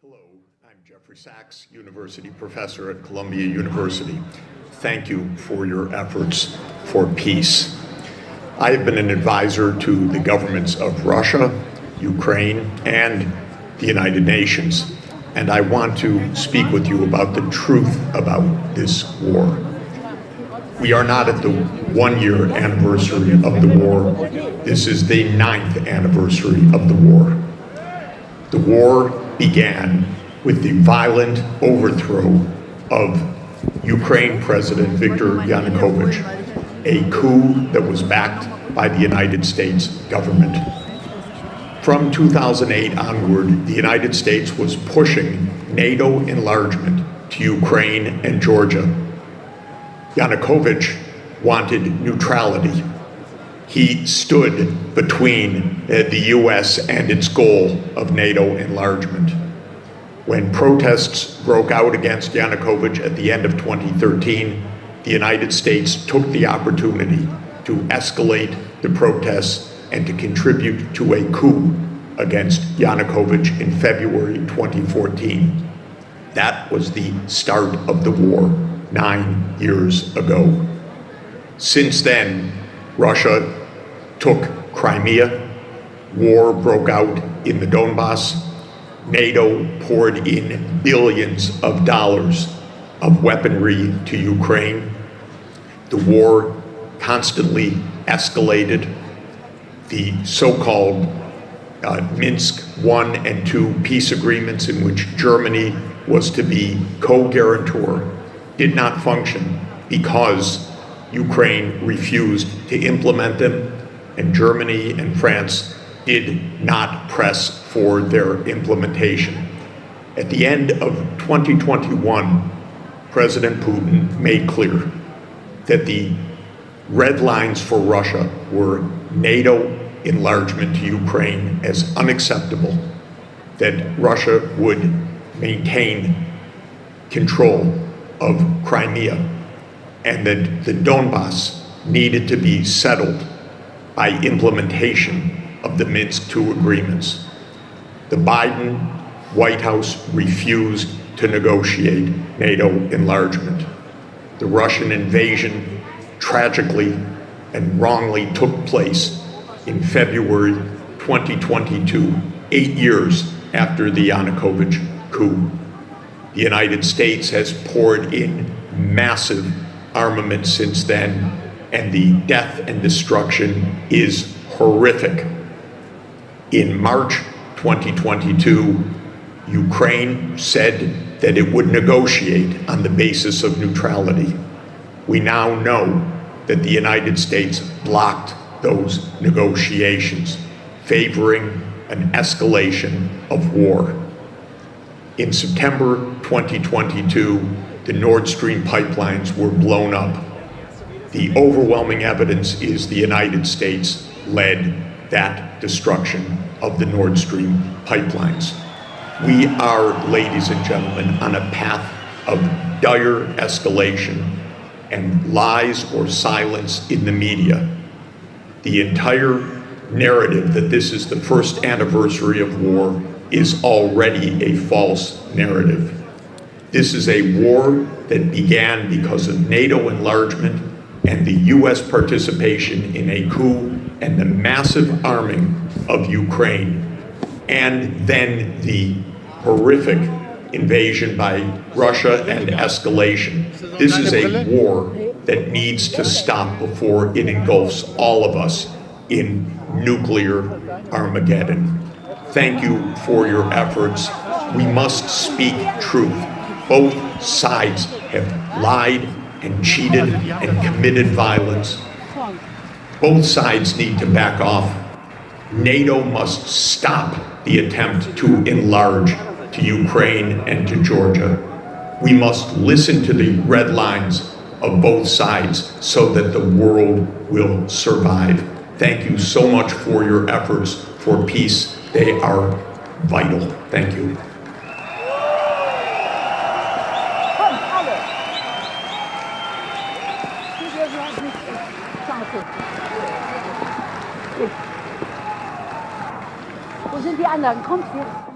Hello, I'm Jeffrey Sachs, University Professor at Columbia University. Thank you for your efforts for peace. I have been an advisor to the governments of Russia, Ukraine, and the United Nations, and I want to speak with you about the truth about this war. We are not at the one-year anniversary of the war. This is the 9th anniversary of the war. The war began with the violent overthrow of Ukraine President Viktor Yanukovych, a coup that was backed by the United States government. From 2008 onward, the United States was pushing NATO enlargement to Ukraine and Georgia. Yanukovych wanted neutrality. He stood between the US and its goal of NATO enlargement. When protests broke out against Yanukovych at the end of 2013, the United States took the opportunity to escalate the protests and to contribute to a coup against Yanukovych in February 2014. That was the start of the war 9 years ago. Since then, Russia took Crimea, war broke out in the Donbass, NATO poured in billions of dollars of weaponry to Ukraine. The war constantly escalated. The so-called Minsk I and II peace agreements, in which Germany was to be co-guarantor, did not function because Ukraine refused to implement them, and Germany and France did not press for their implementation. At the end of 2021, President Putin made clear that the red lines for Russia were NATO enlargement to Ukraine as unacceptable, that Russia would maintain control of Crimea, and that the Donbass needed to be settled by implementation of the Minsk II agreements. The Biden White House refused to negotiate NATO enlargement. The Russian invasion tragically and wrongly took place in February 2022, 8 years after the Yanukovych coup. The United States has poured in massive armament since then, and the death and destruction is horrific. In March 2022, Ukraine said that it would negotiate on the basis of neutrality. We now know that the United States blocked those negotiations, favoring an escalation of war. In September 2022, the Nord Stream pipelines were blown up. The overwhelming evidence is the United States led that destruction of the Nord Stream pipelines. We are, ladies and gentlemen, on a path of dire escalation and lies or silence in the media. The entire narrative that this is the first anniversary of war is already a false narrative. This is a war that began because of NATO enlargement and the US participation in a coup and the massive arming of Ukraine, and then the horrific invasion by Russia and escalation. This is a war that needs to stop before it engulfs all of us in nuclear Armageddon. Thank you for your efforts. We must speak truth. Both sides have lied and cheated and committed violence. Both sides need to back off. NATO must stop the attempt to enlarge to Ukraine and to Georgia. We must listen to the red lines of both sides so that the world will survive. Thank you so much for your efforts for peace. They are vital. Thank you. Wo sind die anderen? Kommt hier.